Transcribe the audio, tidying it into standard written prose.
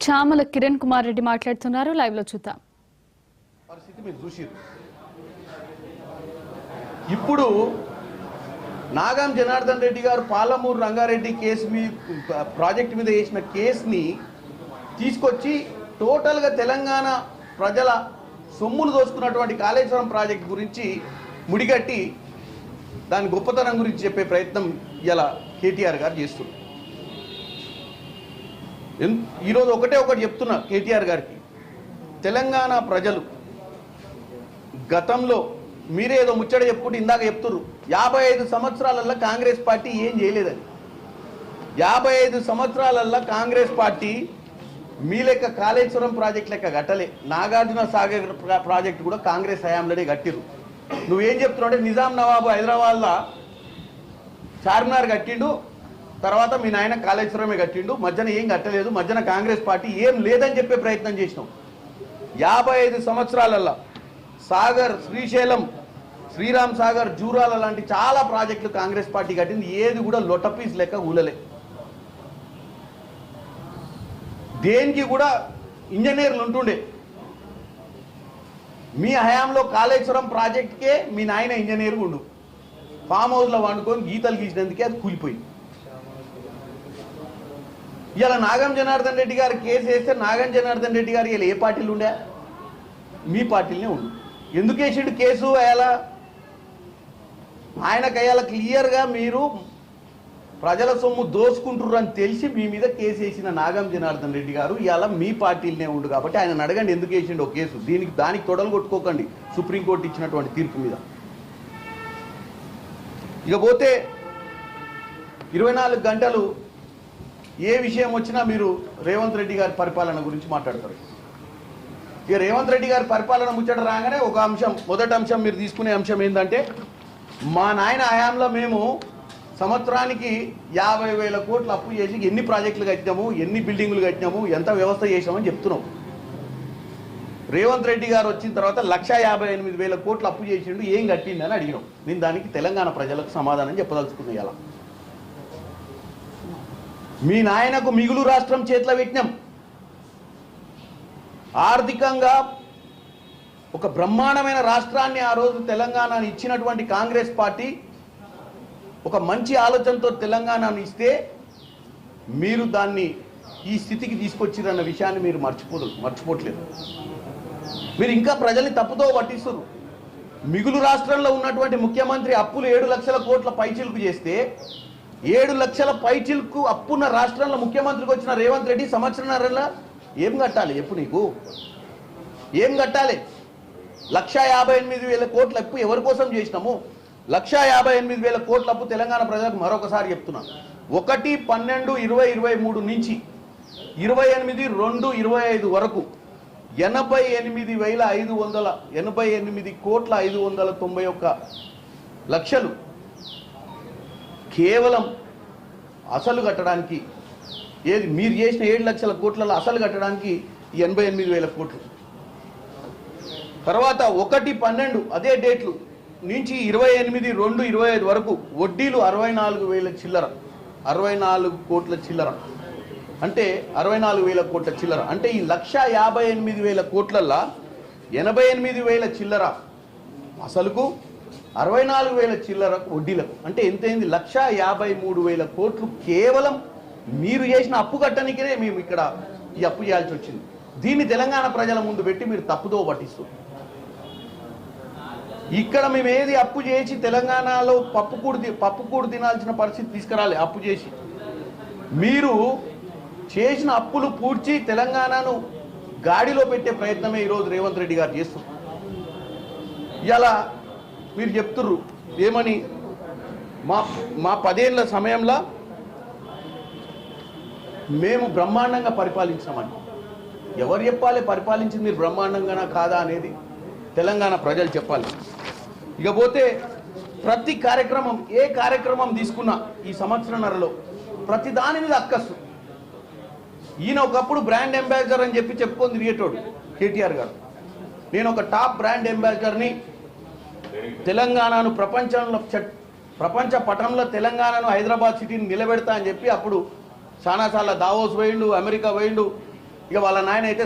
చామల కిరణ్ కుమార్ రెడ్డి మాట్లాడుతున్నారు. లైవ్ లో చూద్దాం. పరిస్థితి మీరు చూసిరు. ఇప్పుడు నాగం జనార్దన్ రెడ్డి గారు పాలమూరు రంగారెడ్డి కేసు ప్రాజెక్టు మీద వేసిన కేసుని తీసుకొచ్చి టోటల్గా తెలంగాణ ప్రజల సొమ్ములు దోచుకున్నటువంటి కాళేశ్వరం ప్రాజెక్టు గురించి ముడిగట్టి దాని గొప్పతనం గురించి చెప్పే ప్రయత్నం ఇలా కేటీఆర్ గారు చేస్తున్నారు. ఈరోజు ఒకటి చెప్తున్నా కేటీఆర్ గారికి, తెలంగాణ ప్రజలు గతంలో మీరేదో ముచ్చట చెప్పుకుంటే ఇందాక చెప్తున్నారు 55 సంవత్సరాలల్లో కాంగ్రెస్ పార్టీ ఏం చేయలేదని. 55 సంవత్సరాలల్లో కాంగ్రెస్ పార్టీ మీ లెక్క కాళేశ్వరం ప్రాజెక్ట్ లెక్క కట్టలే. నాగార్జున సాగర్ ప్రాజెక్టు కూడా కాంగ్రెస్ హయాంలోనే కట్టిరు. నువ్వేం చెప్తున్నావు అంటే నిజాం నవాబు హైదరాబాద్లో చార్మినార్ కట్టిండు, తర్వాత మీ నాయన కాళేశ్వరమే కట్టిండు, మధ్యన ఏం కట్టలేదు, మధ్యన కాంగ్రెస్ పార్టీ ఏం లేదని చెప్పే ప్రయత్నం చేసినాం. 55 సంవత్సరాలల్లో సాగర్, శ్రీశైలం, శ్రీరామ్ సాగర్, జూరాల లాంటి చాలా ప్రాజెక్టులు కాంగ్రెస్ పార్టీ కట్టింది. ఏది కూడా లొటపీస్ లెక్క ఊలలే. దేనికి కూడా ఇంజనీర్లు ఉంటుండే. మీ హయాంలో కాళేశ్వరం ప్రాజెక్ట్కే మీ నాయన ఇంజనీర్ ఉండు, ఫామ్ హౌస్లో వండుకొని గీతలు గీసినందుకే అది కూలిపోయింది. ఇలా నాగం జనార్దన్ రెడ్డి గారు కేసు వేస్తే నాగం జనార్దన్ రెడ్డి గారు ఇలా ఏ పార్టీలు ఉండే? మీ పార్టీలనే ఉండు. ఎందుకు వేసిండు కేసు? అయ్యాల ఆయనకు అయ్యాల క్లియర్గా మీరు ప్రజల సొమ్ము దోసుకుంటుర్రు అని తెలిసి మీ మీద కేసు వేసిన నాగం జనార్దన్ రెడ్డి గారు ఇవాళ మీ పార్టీలనే ఉండు. కాబట్టి ఆయన అడగండి ఎందుకు వేసిండు కేసు. దానికి తొడలు కొట్టుకోకండి సుప్రీంకోర్టు ఇచ్చినటువంటి తీర్పు మీద. ఇకపోతే 24 గంటలు ఏ విషయం వచ్చినా మీరు రేవంత్ రెడ్డి గారి పరిపాలన గురించి మాట్లాడతారు. ఇక రేవంత్ రెడ్డి గారి పరిపాలన ముచ్చట రాగానే ఒక అంశం, మొదటి అంశం మీరు తీసుకునే అంశం ఏంటంటే, మా నాయన హయాంలో మేము సంవత్సరానికి 50,000 కోట్లు అప్పు చేసి ఎన్ని ప్రాజెక్టులు కట్టినాము, ఎన్ని బిల్డింగులు కట్టినాము, ఎంత వ్యవస్థ చేసామని చెప్తున్నాం. రేవంత్ రెడ్డి గారు వచ్చిన తర్వాత 1,58,000 కోట్లు అప్పు చేసిండు, ఏం కట్టిందని అడిగినాం. నేను దానికి తెలంగాణ ప్రజలకు సమాధానం చెప్పదలుచుకున్నా. ఇలా మీ నాయనకు మిగులు రాష్ట్రం చేతిలో పెట్టినాం. ఆర్థికంగా ఒక బ్రహ్మాండమైన రాష్ట్రాన్ని ఆ రోజు తెలంగాణని ఇచ్చినటువంటి కాంగ్రెస్ పార్టీ ఒక మంచి ఆలోచనతో తెలంగాణను ఇస్తే మీరు దాన్ని ఈ స్థితికి తీసుకొచ్చిరన్న విషయాన్ని మీరు మర్చిపోవట్లేదు. మీరు ఇంకా ప్రజల్ని తప్పుతో పట్టిస్తున్నారు. మిగులు రాష్ట్రంలో ఉన్నటువంటి ముఖ్యమంత్రి అప్పులు 7 లక్షల కోట్ల పైచిలుకు చేస్తే 7 లక్షల పైచిలుకు అప్పున్న రాష్ట్రంలో ముఖ్యమంత్రికి వచ్చిన రేవంత్ రెడ్డి సంవత్సరంన్నరలో ఏం కట్టాలి? ఎప్పుడు నీకు ఏం కట్టాలి? 1,58,000 కోట్ల అప్పు ఎవరి కోసం చేసినాము? 1,58,000 కోట్ల అప్పు తెలంగాణ ప్రజలకు మరొకసారి చెప్తున్నా. 1/12/2023 నుంచి 28/2/25 వరకు 88,591 కోట్ల 591 లక్షలు కేవలం అసలు కట్టడానికి, ఏది మీరు చేసిన 7 లక్షల కోట్లలో అసలు కట్టడానికి 88,000 కోట్లు. తర్వాత 1/12 అదే డేట్లు నుంచి 28/2/25 వరకు వడ్డీలు 64,000 చిల్లర, 64 కోట్ల చిల్లర, అంటే 64,000 కోట్ల చిల్లర. అంటే ఈ 1,58,000 కోట్లల్లో 88,000 చిల్లర అసలుకు, 64,000 చిల్లర వడ్డీలకు. అంటే ఎంతైంది? 1,53,000 కోట్లు కేవలం మీరు చేసిన అప్పు కట్టడానికే మేము ఇక్కడ ఈ అప్పు చేయాల్సి వచ్చింది. దీన్ని తెలంగాణ ప్రజల ముందు పెట్టి మీరు తప్పుదో పట్టిస్తారు. ఇక్కడ మేము ఏది అప్పు చేసి తెలంగాణలో పప్పుకూడు తినాల్సిన పరిస్థితి తీసుకురాలి. అప్పు చేసి మీరు చేసిన అప్పులు పూడ్చి తెలంగాణను గాడిలో పెట్టే ప్రయత్నమే ఈరోజు రేవంత్ రెడ్డి గారు చేస్తున్నారు. ఇలా మీరు చెప్తుర్రు ఏమని, మా 10 ఏళ్ల సమయంలో మేము బ్రహ్మాండంగా పరిపాలించామని. ఎవరు చెప్పాలి పరిపాలించింది మీరు బ్రహ్మాండంగానా కాదా అనేది? తెలంగాణ ప్రజలు చెప్పాలి. ఇకపోతే ప్రతి కార్యక్రమం, ఏ కార్యక్రమం తీసుకున్నా ఈ సంవత్సరంన్నరలో ప్రతి దాని మీద అక్కసు. ఈయన ఒకప్పుడు బ్రాండ్ అంబాసిడర్ అని చెప్పుకొని తిరిగేటోడు కేటీఆర్ గారు. నేను ఒక టాప్ బ్రాండ్ అంబాసిడర్ని, తెలంగాణను ప్రపంచ పటంలో తెలంగాణను, హైదరాబాద్ సిటీని నిలబెడతా అని చెప్పి అప్పుడు చాలాసార్లు దావోస్ పోయిండు, అమెరికా పోయిండు, ఇక వాళ్ళ నాయన అయితే